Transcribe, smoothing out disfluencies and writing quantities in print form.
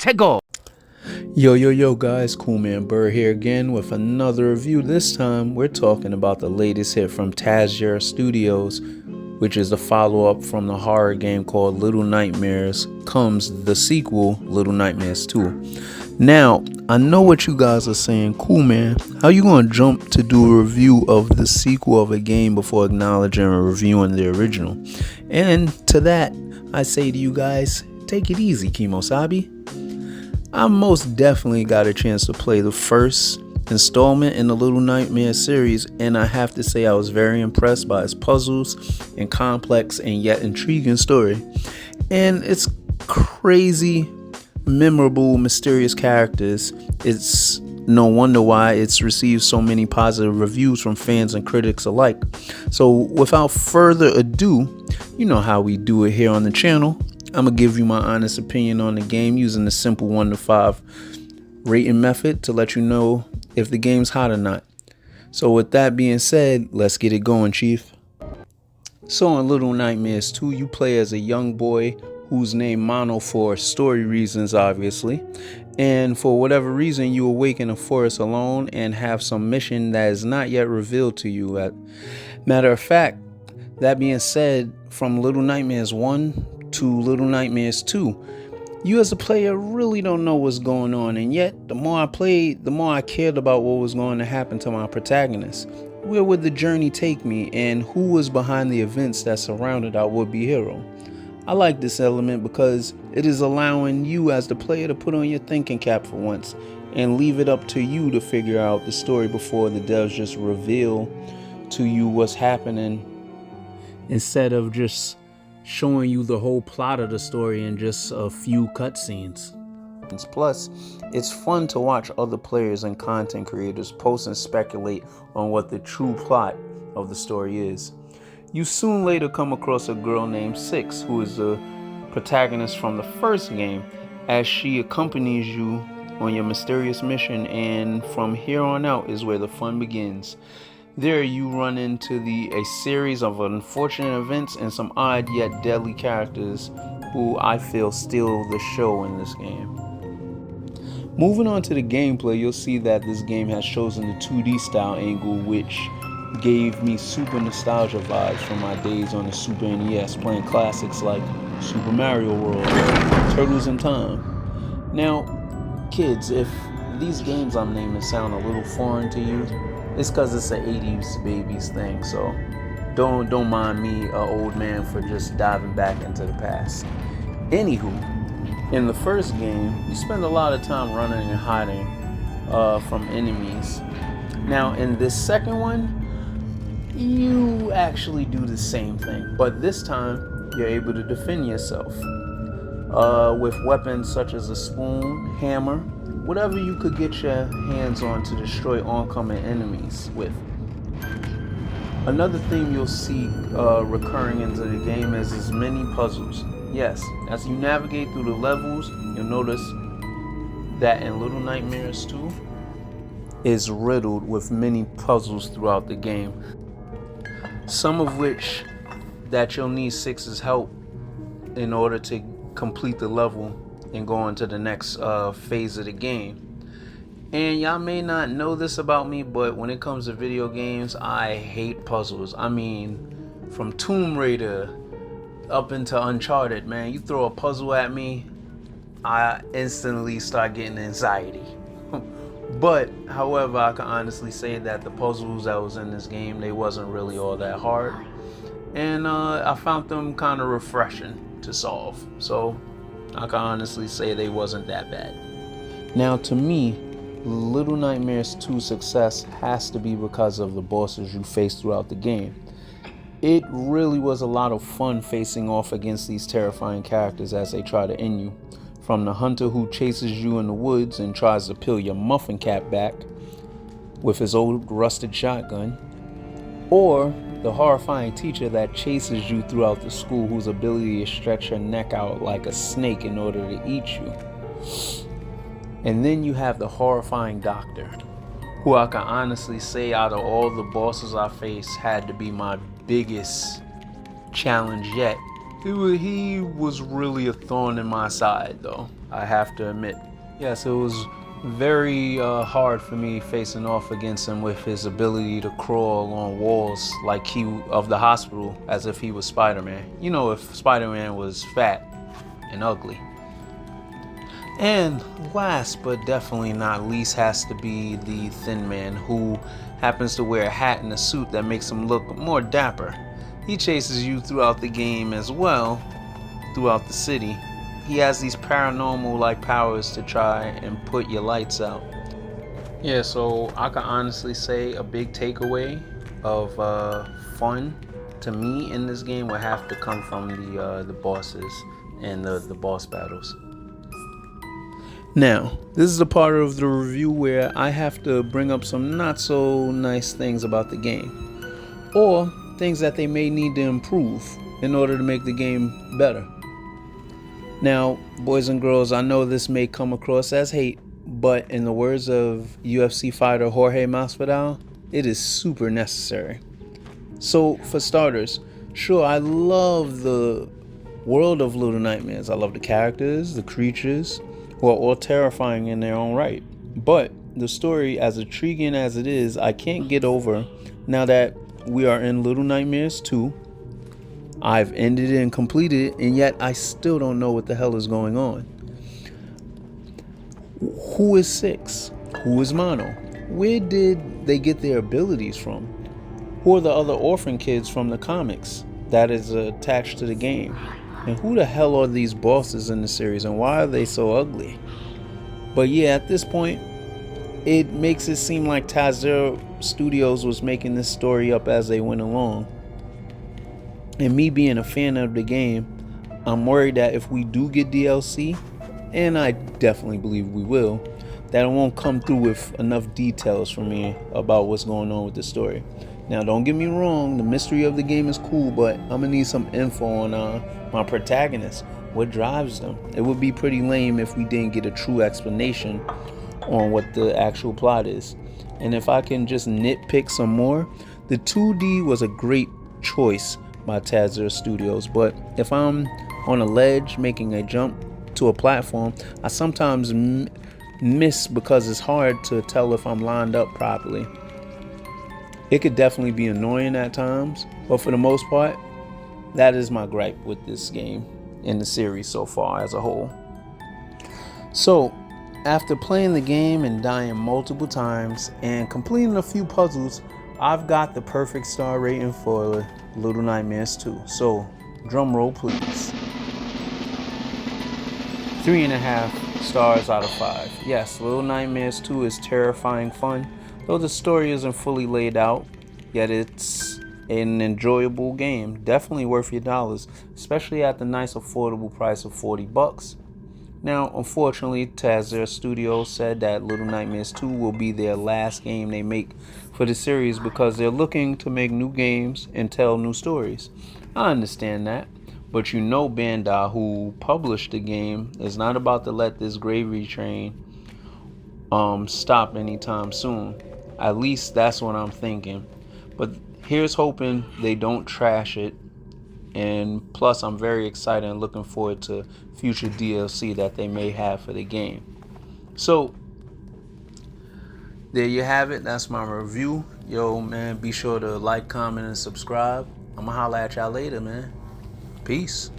Let's go! Yo guys, Cool Man Burr here again with another review. This time we're talking about the latest hit from Tazir Studios, which is the follow-up from the horror game called Little Nightmares. Comes the sequel, Little Nightmares 2. Now, I know what you guys are saying. Cool Man, how you gonna jump to do a review of the sequel of a game before acknowledging and reviewing the original? And to that, I say to you guys, take it easy, Kimosabi. I most definitely got a chance to play the first installment in the Little Nightmares series, and I have to say I was very impressed by its puzzles and complex and yet intriguing story. And its crazy, memorable, mysterious characters. It's no wonder why it's received so many positive reviews from fans and critics alike. So without further ado, you know how we do it here on the channel. I'm going to give you my honest opinion on the game using the simple 1 to 5 rating method to let you know if the game's hot or not. So with that being said, let's get it going, Chief. So in Little Nightmares 2, you play as a young boy who's named Mono for story reasons, obviously. And for whatever reason, you awake in a forest alone and have some mission that is not yet revealed to you. Matter of fact, that being said, from Little Nightmares 1 to Little Nightmares 2, you as a player really don't know what's going on, and yet the more I played, the more I cared about what was going to happen to my protagonist. Where would the journey take me, and who was behind the events that surrounded our would-be hero? I like this element because it is allowing you as the player to put on your thinking cap for once and leave it up to you to figure out the story before the devs just reveal to you what's happening, instead of just showing you the whole plot of the story in just a few cutscenes. Plus, it's fun to watch other players and content creators post and speculate on what the true plot of the story is. You soon later come across a girl named Six, who is the protagonist from the first game, as she accompanies you on your mysterious mission, and from here on out is where the fun begins. There you run into a series of unfortunate events and some odd yet deadly characters who I feel steal the show in this game. Moving on to the gameplay, you'll see that this game has chosen the 2D style angle, which gave me super nostalgia vibes from my days on the Super NES playing classics like Super Mario World or Turtles in Time. Now, kids, if these games I'm naming sound a little foreign to you, it's because it's an 80s babies thing, so don't mind me, an old man, for just diving back into the past. Anywho, in the first game, you spend a lot of time running and hiding from enemies. Now, in this second one, you actually do the same thing, but this time you're able to defend yourself with weapons such as a spoon, hammer, whatever you could get your hands on to destroy oncoming enemies with. Another theme you'll see recurring into the game is many puzzles. Yes, as you navigate through the levels, you'll notice that in Little Nightmares 2 is riddled with many puzzles throughout the game. Some of which that you'll need Six's help in order to complete the level and go on to the next phase of the game. And y'all may not know this about me, but when it comes to video games, I hate puzzles. I mean, from Tomb Raider up into Uncharted, man, you throw a puzzle at me, I instantly start getting anxiety. But however, I can honestly say that the puzzles that was in this game, they wasn't really all that hard, and I found them kind of refreshing to solve. So I can honestly say they wasn't that bad. Now, to me, Little Nightmares 2's success has to be because of the bosses you face throughout the game. It really was a lot of fun facing off against these terrifying characters as they try to end you. From the hunter who chases you in the woods and tries to peel your muffin cap back with his old rusted shotgun, or the horrifying teacher that chases you throughout the school, whose ability is to stretch her neck out like a snake in order to eat you. And then you have the horrifying doctor, who I can honestly say out of all the bosses I faced had to be my biggest challenge yet. He was really a thorn in my side though. I have to admit. Yes, it was very hard for me facing off against him with his ability to crawl on walls like he of the hospital as if he was Spider-Man. You know, if Spider-Man was fat and ugly. And last but definitely not least has to be the Thin Man, who happens to wear a hat and a suit that makes him look more dapper. He chases you throughout the game as well, throughout the city. He has these paranormal like powers to try and put your lights out. Yeah, so I can honestly say a big takeaway of fun to me in this game would have to come from the bosses and the boss battles. Now, this is the part of the review where I have to bring up some not so nice things about the game, or things that they may need to improve in order to make the game better. Now, boys and girls, I know this may come across as hate, but in the words of UFC fighter Jorge Masvidal, it is super necessary. So, for starters, sure, I love the world of Little Nightmares. I love the characters, the creatures, who are all terrifying in their own right. But the story, as intriguing as it is, I can't get over now that we are in Little Nightmares 2. I've ended it and completed it, and yet I still don't know what the hell is going on. Who is Six? Who is Mono? Where did they get their abilities from? Who are the other orphan kids from the comics that is attached to the game? And who the hell are these bosses in the series, and why are they so ugly? But yeah, at this point, it makes it seem like Tazero Studios was making this story up as they went along. And me being a fan of the game, I'm worried that if we do get DLC, and I definitely believe we will, that it won't come through with enough details for me about what's going on with the story. Now, don't get me wrong, the mystery of the game is cool, but I'm gonna need some info on my protagonists. What drives them? It would be pretty lame if we didn't get a true explanation on what the actual plot is. And if I can just nitpick some more, the 2D was a great choice by Tazero Studios, but if I'm on a ledge making a jump to a platform, I sometimes miss because it's hard to tell if I'm lined up properly. It could definitely be annoying at times, but for the most part, that is my gripe with this game in the series so far as a whole. So, after playing the game and dying multiple times and completing a few puzzles, I've got the perfect star rating for Little Nightmares 2. So, drum roll please. 3.5 stars out of 5. Yes, Little Nightmares 2 is terrifying fun, though the story isn't fully laid out, yet it's an enjoyable game. Definitely worth your dollars, especially at the nice affordable price of $40. Now, unfortunately, Tazero Studios said that Little Nightmares 2 will be their last game they make for the series because they're looking to make new games and tell new stories. I understand that, but you know Bandai, who published the game, is not about to let this gravy train stop anytime soon. At least that's what I'm thinking. But here's hoping they don't trash it. And plus, I'm very excited and looking forward to future DLC that they may have for the game. So, there you have it. That's my review. Yo, man, be sure to like, comment, and subscribe. I'm going to holler at y'all later, man. Peace.